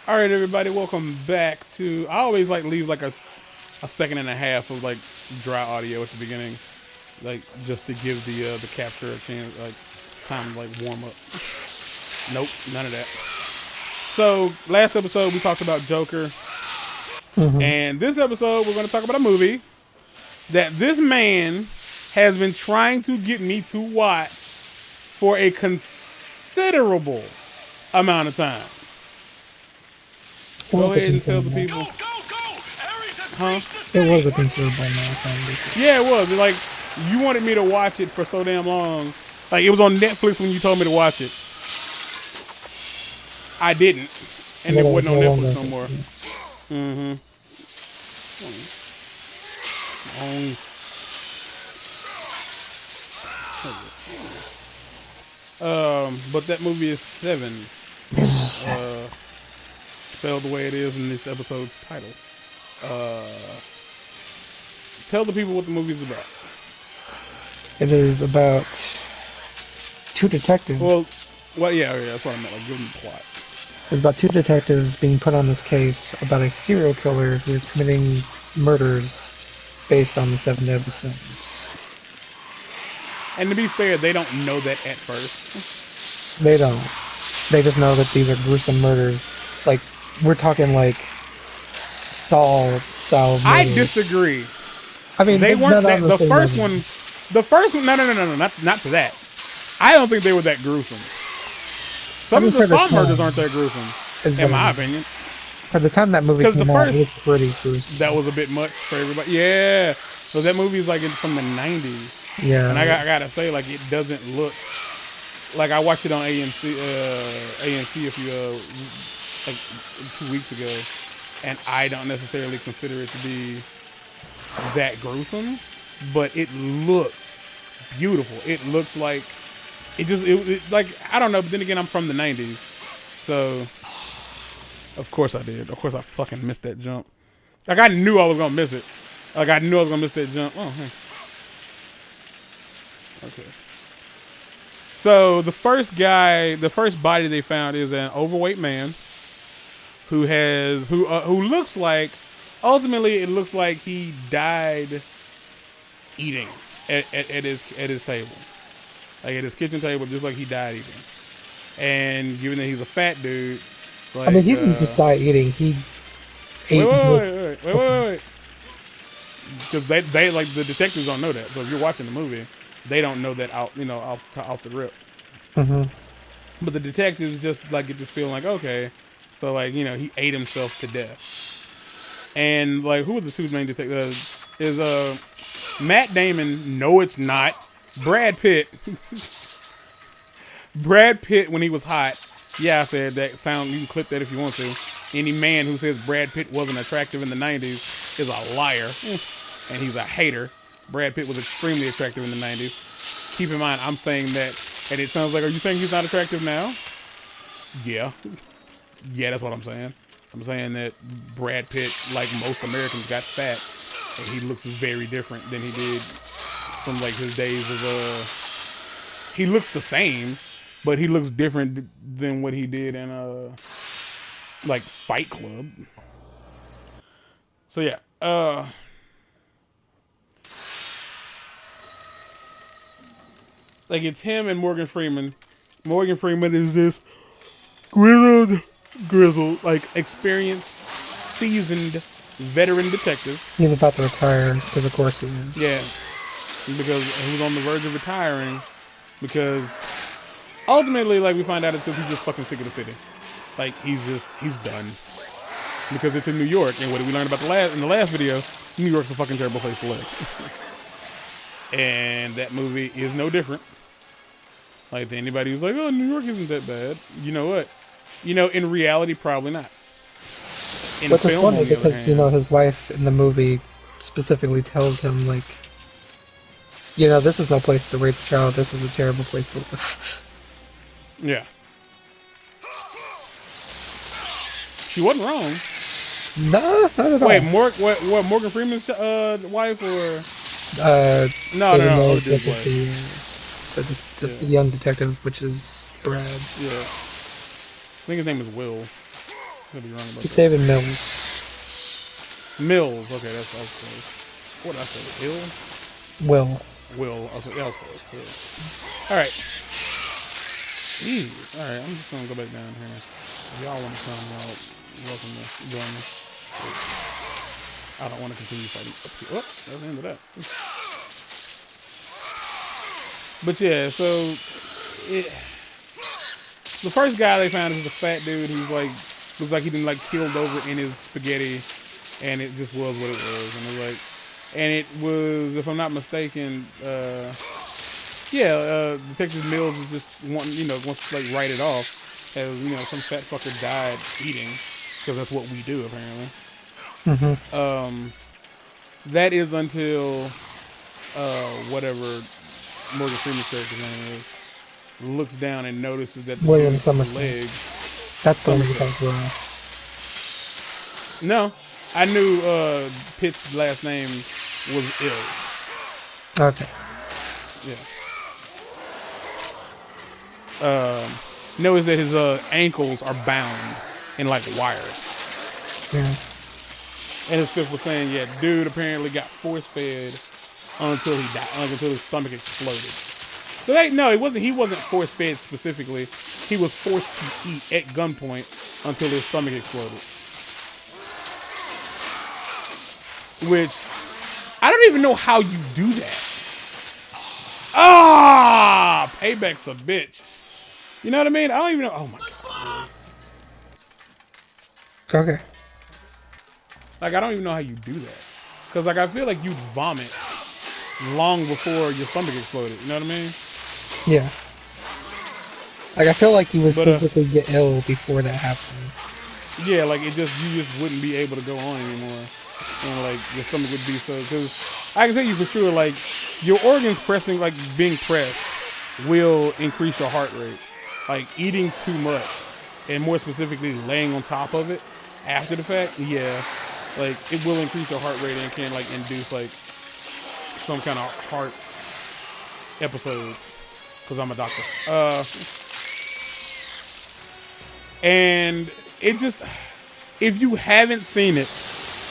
All right, everybody, welcome back to. I always like leave like a second and a half of like dry audio at the beginning, like just to give the capture a chance, like time to like warm up. Nope, none of that. So last episode we talked about Joker, and this episode we're going to talk about a movie that this man has been trying to get me to watch for a considerable amount of time. Go ahead and tell the people. Huh? It was a considerable amount of time. Yeah, it was. Like, you wanted me to watch it for so damn long. Like, it was on Netflix when you told me to watch it. I didn't. And it wasn't on Netflix no more. But that movie is Se7en. Spelled the way it is in this episode's title. Tell the people what the movie's about. It is about two detectives. Well, yeah, that's what I meant. Like, give them the plot. It's about two detectives being put on this case about a serial killer who is committing murders based on the 7 deadly sins. And to be fair, they don't know that at first. They don't. They just know that these are gruesome murders. Like, we're talking like Saw-style murders. I disagree. I mean, they weren't that, the first one. The first one, no, not to that. I don't think they were that gruesome. Some of the Saw murders aren't that gruesome, in my opinion. For the time that movie came out, it was pretty gruesome. That was a bit much for everybody. Yeah, so that movie's like from the 90s. Yeah, and I gotta say, like, it doesn't look like I watched it on AMC a few like 2 weeks ago, and I don't necessarily consider it to be that gruesome, but it looked beautiful. It looked like it like, I don't know, but then again, I'm from the 90s, so of course I did. Of course I fucking missed that jump. Like, I knew I was gonna miss it. Like, I knew I was gonna miss that jump. Oh, hey. Okay. So the first body they found is an overweight man who looks like, ultimately it looks like he died eating at his table, like at his kitchen table, just like he died eating. And given that he's a fat dude, like, I mean, he didn't just die eating. He ate. Wait. Because they like, the detectives don't know that. So if you're watching the movie, they don't know that off the rip. But the detectives just like get this feeling like, okay, so like, he ate himself to death. And like, who was the super main detective? Is Matt Damon? No, it's not. Brad Pitt. Brad Pitt when he was hot. Yeah, I said that sound. You can clip that if you want to. Any man who says Brad Pitt wasn't attractive in the 90s is a liar, and he's a hater. Brad Pitt was extremely attractive in the 90s. Keep in mind, I'm saying that, and it sounds like, are you saying he's not attractive now? Yeah. Yeah, that's what I'm saying. I'm saying that Brad Pitt, like most Americans, got fat, and he looks very different than he did from like his days of he looks the same, but he looks different than what he did in like Fight Club. So yeah, like, it's him and Morgan Freeman. Morgan Freeman is this grizzled, like, experienced, seasoned, veteran detective. He's about to retire, because of course he is. Yeah, because he was on the verge of retiring, because ultimately, like, we find out it's because he's just fucking sick of the city. Like, he's done. Because it's in New York, and what did we learn about in the last video? New York's a fucking terrible place to live. And that movie is no different. Like, to anybody who's like, oh, New York isn't that bad. You know what? In reality, probably not. Which is funny because, his wife in the movie specifically tells him, like, this is no place to raise a child. This is a terrible place to live. Yeah. She wasn't wrong. No, not at all. Wait, Morgan Freeman's wife, or? No. The young detective, which is Brad. Yeah. I think his name is Will. Could be wrong about It's that. David Mills. Mills. Okay, that's close. What did I say? Ill? Will. Will. That was close. All right. Jeez. All right, I'm just gonna go back down here. If y'all want to come, y'all welcome to join me. I don't want to continue fighting. Oh, that's the end of that. But yeah, so the first guy they found is a fat dude who's like looks like he'd been like killed over in his spaghetti, and it just was what it was. And it was, if I'm not mistaken, Detective Mills is just wants to like write it off as some fat fucker died eating, because that's what we do apparently. Mm-hmm. That is until whatever Morgan Freeman's character's name is looks down and notices that the William dude's Somerset. leg. That's the one you talked about. No, I knew Pitt's last name was Ill. Okay. Yeah. Notice that his ankles are bound in like wire. Yeah. And his fifth was saying, yeah, dude apparently got force fed until he died, until his stomach exploded. So he wasn't force fed specifically. He was forced to eat at gunpoint until his stomach exploded. Which, I don't even know how you do that. Ah, payback's a bitch. You know what I mean? I don't even know. Oh my god. Okay. Like, I don't even know how you do that. Because, like, I feel like you'd vomit long before your stomach exploded. You know what I mean? Yeah. Like, I feel like you would physically get ill before that happened. Yeah, like, you just wouldn't be able to go on anymore. And, like, your stomach would be so... Because I can tell you for sure, like, your organs being pressed will increase your heart rate. Like, eating too much, and more specifically, laying on top of it after the fact, yeah. Like, it will increase your heart rate and can, like, induce, like, some kind of heart episode. Because I'm a doctor. And it just... If you haven't seen it,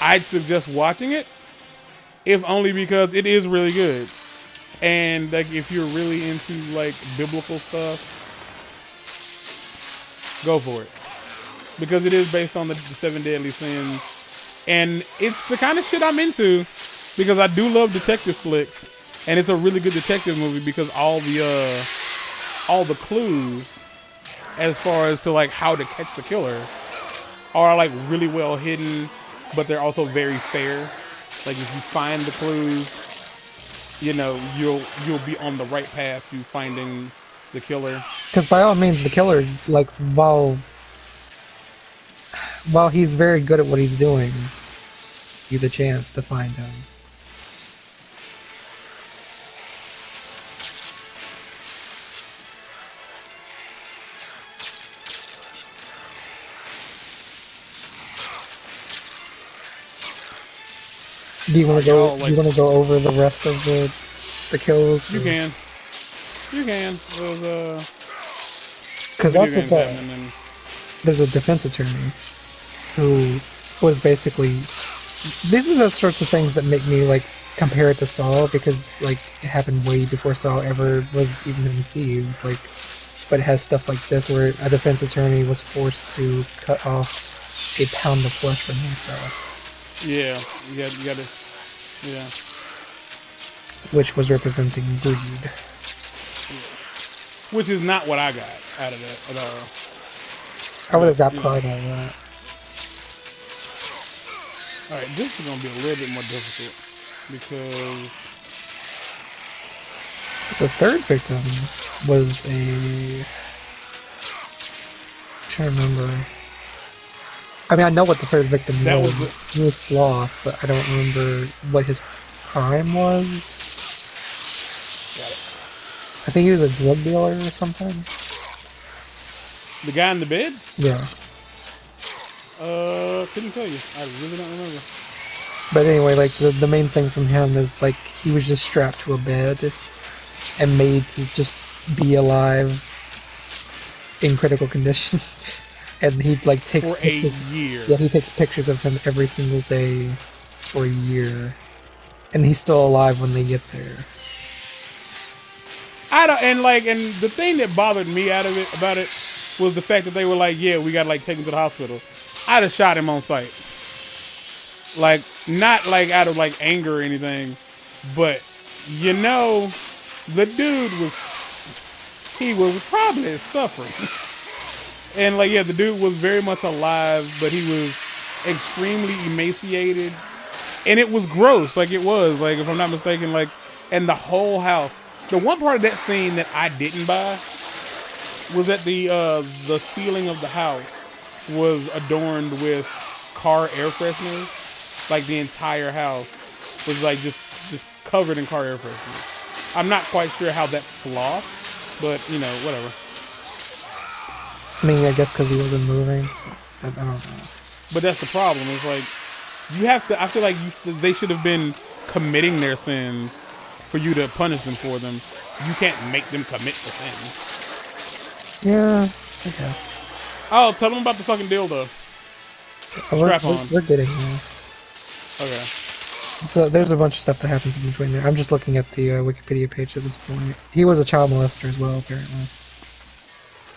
I'd suggest watching it. If only because it is really good. And, like, if you're really into, like, biblical stuff, go for it. Because it is based on the 7 deadly sins. And it's the kind of shit I'm into, because I do love detective flicks, and it's a really good detective movie because all the clues as far as to like how to catch the killer are like really well hidden, but they're also very fair. Like if you find the clues, you'll be on the right path to finding the killer. Because by all means, the killer, like while he's very good at what he's doing, you the chance to find him. Do you want to go? Do you want to go over the rest of the kills? You can. Because after that, there's a defense attorney who was basically. These are the sorts of things that make me like compare it to Saw, because like it happened way before Saw ever was even conceived. Like, but it has stuff like this where a defense attorney was forced to cut off a pound of flesh from himself. Yeah, you gotta, yeah. Which was representing greed. Yeah. Which is not what I got out of that at all. I would have got pride out of that. Alright, this is going to be a little bit more difficult, because... The third victim was a... I'm trying to remember... I mean, I know what the third victim was. He was Sloth, but I don't remember what his crime was. Got it. I think he was a drug dealer or something. The guy in the bed? Yeah. Couldn't tell you. I really don't remember. But anyway, like, the main thing from him is, like, he was just strapped to a bed and made to just be alive in critical condition. and he like takes for pictures. a year. Yeah, he takes pictures of him every single day for a year, and he's still alive when they get there. And the thing that bothered me about it was the fact that they were like, yeah, we gotta like take him to the hospital. I'd have shot him on sight. Like, not like out of like anger or anything, but you know, the dude was probably suffering. And like, yeah, the dude was very much alive, but he was extremely emaciated. And it was gross, like it was, like if I'm not mistaken, like, and the whole house. The one part of that scene that I didn't buy was that the ceiling of the house was adorned with car air fresheners. Like the entire house was like just covered in car air fresheners. I'm not quite sure how that's sloth, but you know, whatever. I mean, I guess because he wasn't moving. I don't know. But that's the problem. It's like you have to. I feel like they should have been committing their sins for you to punish them for them. You can't make them commit the sin. Yeah, I guess. Oh, tell them about the fucking dildo. Strap on. We're getting there. Okay. So there's a bunch of stuff that happens in between there. I'm just looking at the Wikipedia page at this point. He was a child molester as well, apparently.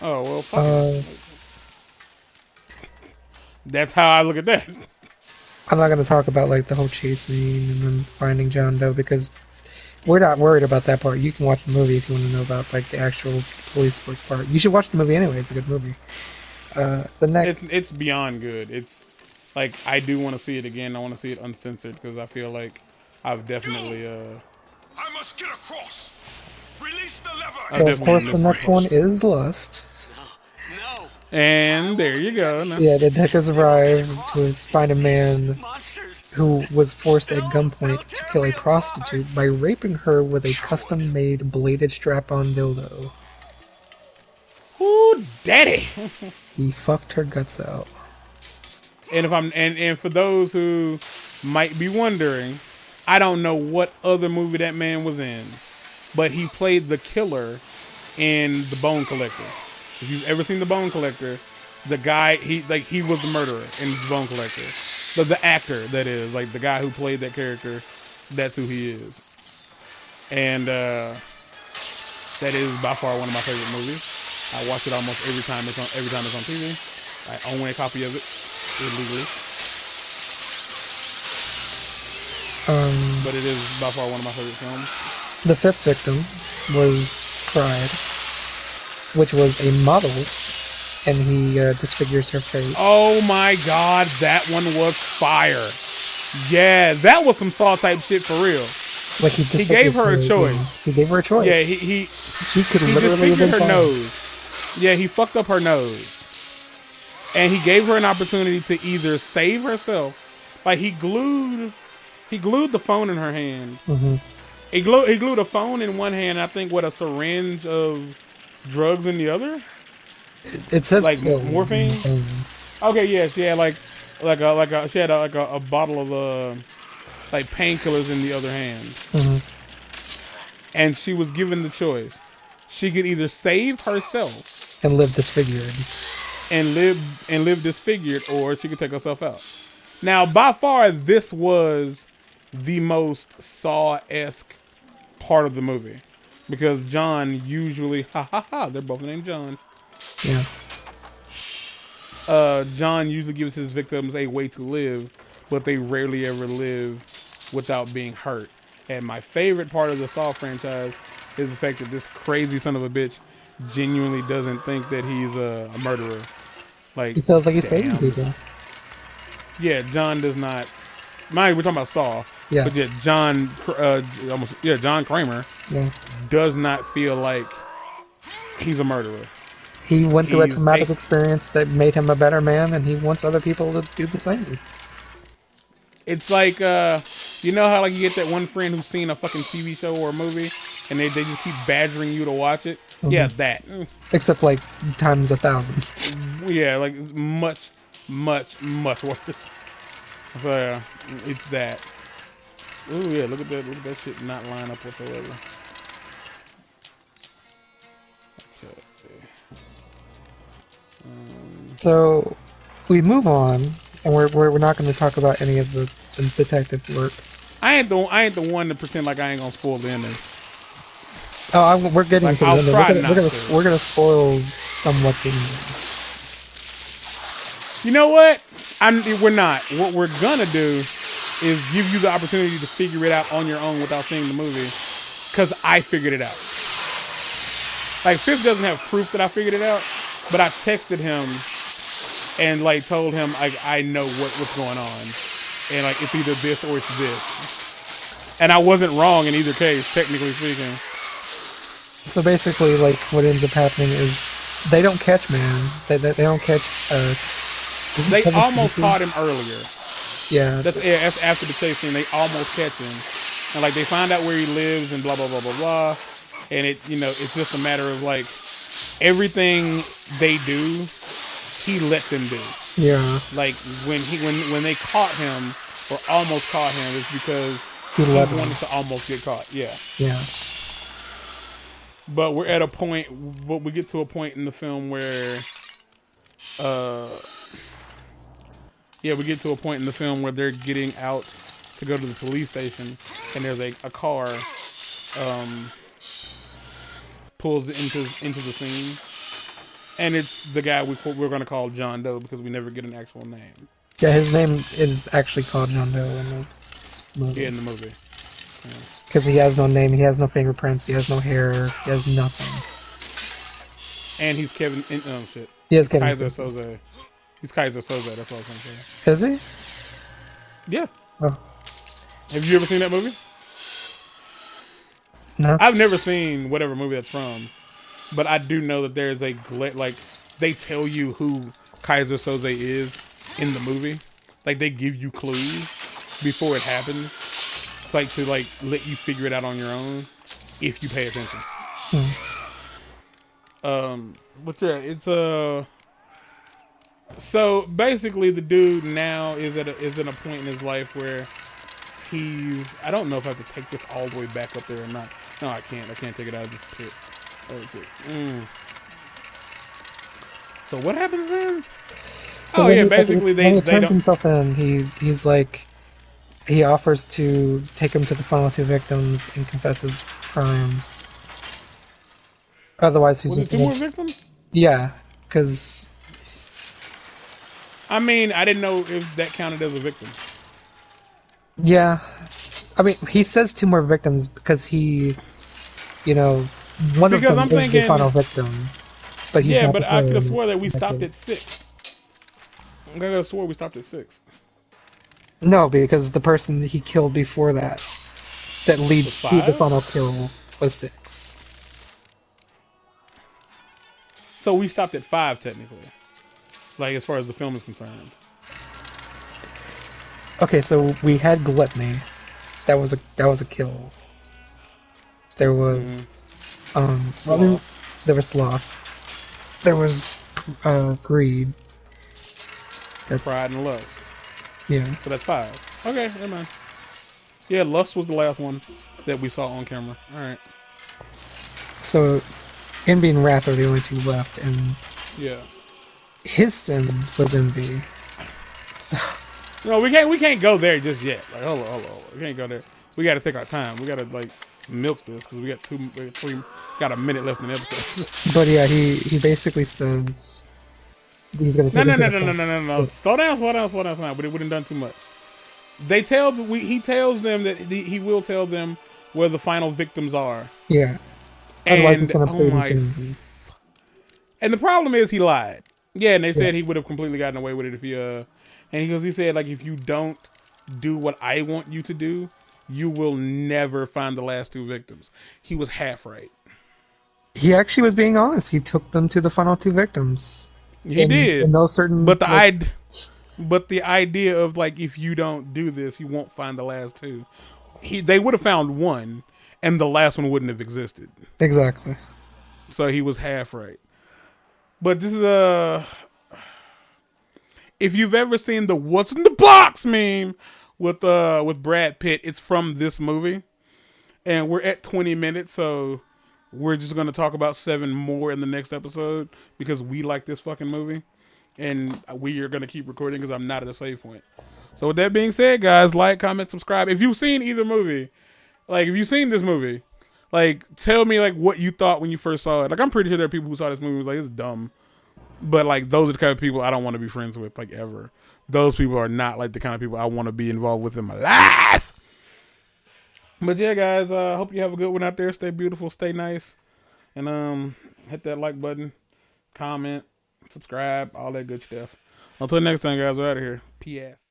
Oh, well, fuck it. That's how I look at that. I'm not going to talk about like the whole chase scene and then finding John Doe because we're not worried about that part. You can watch the movie if you want to know about like the actual police work part. You should watch the movie anyway. It's a good movie. The next, it's beyond good. It's like I do want to see it again. I want to see it uncensored because I feel like I've definitely. I must get across. Release the so lever. of course, the next one is Lust. No. And there you go. No. Yeah, the detectives arrive to find a man who was forced at gunpoint to kill a prostitute by raping her with a custom-made bladed strap-on dildo. Ooh, daddy. He fucked her guts out. And if and for those who might be wondering, I don't know what other movie that man was in, but he played the killer in The Bone Collector. If you've ever seen The Bone Collector, the guy he was the murderer in The Bone Collector. The actor, that is, like the guy who played that character, that's who he is. And that is by far one of my favorite movies. I watch it almost every time it's on TV. I own a copy of it illegally. But it is by far one of my favorite films. The fifth victim was Pride, which was a model, and he disfigures her face. Oh my god, that one was fire. Yeah, that was some Saw type shit for real. Like he gave her a choice. He gave her a choice. Yeah, she could he literally have disfigured been her fine. nose. Yeah, he fucked up her nose. And he gave her an opportunity to either save herself. Like he glued the phone in her hand. Mm-hmm. He glued a phone in one hand, I think with a syringe of drugs in the other. It says like pills. morphine. Okay, yes, yeah, she had a bottle of like painkillers in the other hand. Mm-hmm. And she was given the choice. She could either save herself and live disfigured. And live disfigured, or she could take herself out. Now, by far, this was the most Saw-esque part of the movie. Because John usually... they're both named John. Yeah. John usually gives his victims a way to live, but they rarely ever live without being hurt. And my favorite part of the Saw franchise is the fact that this crazy son of a bitch genuinely doesn't think that he's a murderer. Like, he feels like he's saving people. Yeah, John does not. Mind, we're talking about Saw. Yeah. But yeah, John Kramer. Yeah. Does not feel like he's a murderer. He went through a traumatic experience that made him a better man, and he wants other people to do the same. It's like, you know how like you get that one friend who's seen a fucking TV show or a movie, and they just keep badgering you to watch it? Mm-hmm. Yeah, that. Except like times 1,000. Yeah, like much worse. So it's that. Ooh yeah, look at that shit not line up whatsoever. Okay. So we move on, and we're not going to talk about any of the detective work. I ain't the one to pretend like I ain't gonna spoil the ending. Oh, we're getting Like, to the I'll ending. try not to. We're gonna spoil somewhat the ending. You know what? We're not. What we're gonna do is give you the opportunity to figure it out on your own without seeing the movie, because I figured it out. Like, Fifth doesn't have proof that I figured it out, but I texted him and like told him like I know what's going on, and like it's either this or it's this, and I wasn't wrong in either case, technically speaking. So basically, like what ends up happening is they don't catch man. They don't catch. They almost caught him earlier. Yeah. That's after the chase scene. They almost catch him, and like they find out where he lives and blah blah blah blah blah, and it's just a matter of like everything they do, he let them do. Yeah. Like when they caught him or almost caught him, it's because he wanted to almost get caught. Yeah. Yeah. But we're at a point. But we get to a point in the film where, we get to a point in the film where they're getting out to go to the police station, and there's a car, pulls into the scene. And it's the guy we're going to call John Doe because we never get an actual name. Yeah, his name is actually called John Doe in the movie. Yeah, in the movie. Because he has no name, he has no fingerprints, he has no hair, he has nothing. And he's Kevin. Oh shit. He is Kevin Kaiser Soze. He's Kaiser Soze. That's what I was going to say. Is he? Yeah. Oh. Have you ever seen that movie? No. I've never seen whatever movie that's from. But I do know that there's like they tell you who Kaiser Soze is in the movie. Like they give you clues before it happens, like to like let you figure it out on your own if you pay attention. But yeah, it's so basically the dude now is at a point in his life where I don't know if I have to take this all the way back up there or not. No, I can't. I can't take it out of this pit. Okay. So what happens then? So basically when he turns don't... himself in, he's like, he offers to take him to the final two victims and confess his crimes. Otherwise, he's Was just it two more victims? Yeah, because I mean, I didn't know if that counted as a victim. Yeah, I mean, he says two more victims because he, one of them is the final victim. But he's not but I could have swore that we in stopped at case. 6. I could have swore we stopped at 6. No, because the person he killed before that leads to the final kill, was 6. So we stopped at 5 technically, like as far as the film is concerned. Okay, so we had gluttony. That was a kill. There was Sloth. There was sloth. There was greed. That's Pride and lust. Yeah. So that's 5. Okay, never mind. Yeah, lust was the last one that we saw on camera. All right. So envy and wrath are the only two left, and yeah, his sin was envy. So no, we can't go there just yet. Like, hold on. We can't go there. We got to take our time. We got to like milk this because we got a minute left in the episode. But yeah, he basically says he's gonna say no. Slow down. But it wouldn't done too much. He tells them that he will tell them where the final victims are. Yeah. Otherwise, he's gonna play insanity. And the problem is he lied. Yeah, and they said he would have completely gotten away with it if he and he said like if you don't do what I want you to do, you will never find the last 2 victims. He was half right. He actually was being honest. He took them to the final 2 victims. He did. In those certain, but the idea of like if you don't do this, you won't find the last 2. They would have found 1, and the last one wouldn't have existed. Exactly. So he was half right. But this is if you've ever seen the "What's in the box" meme with Brad Pitt, it's from this movie, and we're at 20 minutes, so we're just gonna talk about 7 more in the next episode because we like this fucking movie. and we are gonna keep recording because I'm not at a save point. So with that being said, guys, like, comment, subscribe. If you've seen either movie, like if you've seen this movie, like tell me like what you thought when you first saw it. Like I'm pretty sure there are people who saw this movie and was like, it's dumb. But like those are the kind of people I don't want to be friends with, like ever. Those people are not like the kind of people I want to be involved with in my life. But yeah, guys, hope you have a good one out there. Stay beautiful, stay nice, and hit that like button, comment, subscribe, all that good stuff. Until next time, guys, we're out of here. P.S.